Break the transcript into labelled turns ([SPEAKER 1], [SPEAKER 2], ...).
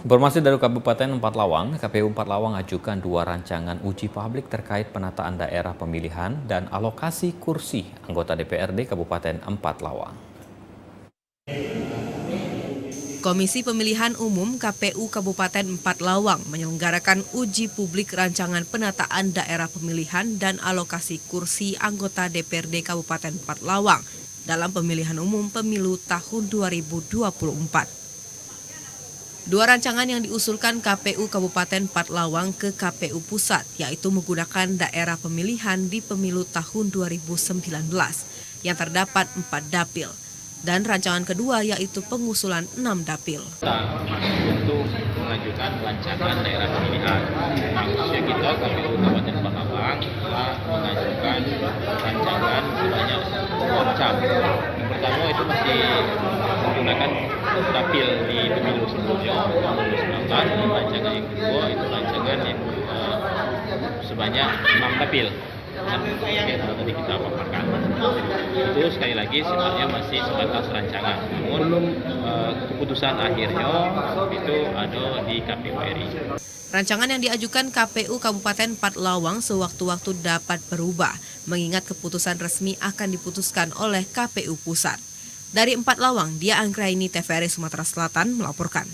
[SPEAKER 1] Informasi dari Kabupaten Empat Lawang, KPU Empat Lawang ajukan 2 rancangan uji publik terkait penataan daerah pemilihan dan alokasi kursi anggota DPRD Kabupaten Empat Lawang.
[SPEAKER 2] Komisi Pemilihan Umum KPU Kabupaten Empat Lawang menyelenggarakan uji publik rancangan penataan daerah pemilihan dan alokasi kursi anggota DPRD Kabupaten Empat Lawang dalam pemilihan umum pemilu tahun 2024. Dua rancangan yang diusulkan KPU Kabupaten Empat Lawang ke KPU Pusat, yaitu menggunakan daerah pemilihan di pemilu tahun 2019 yang terdapat 4 dapil. Dan rancangan kedua yaitu pengusulan 6 dapil.
[SPEAKER 3] Kita untuk mengajukan rancangan daerah pemilihan. Nah, khususnya kita KPU Kabupaten Empat Lawang telah mengajukan rancangan sebanyak 2 macam. Yang pertama itu masih menggunakan dapil di pemilu sebelumnya, pemilu 19, dan rancangan yang kedua itu rancangan yang sebanyak 6 dapil. Tadi kita paparkan itu sekali lagi sifatnya masih sebatas rancangan, namun keputusan akhirnya itu ada di KPU RI.
[SPEAKER 2] Rancangan yang diajukan KPU Kabupaten Empat Lawang sewaktu-waktu dapat berubah, mengingat keputusan resmi akan diputuskan oleh KPU Pusat. Dari Empat Lawang, Dia Anggraini, TVRI Sumatera Selatan melaporkan.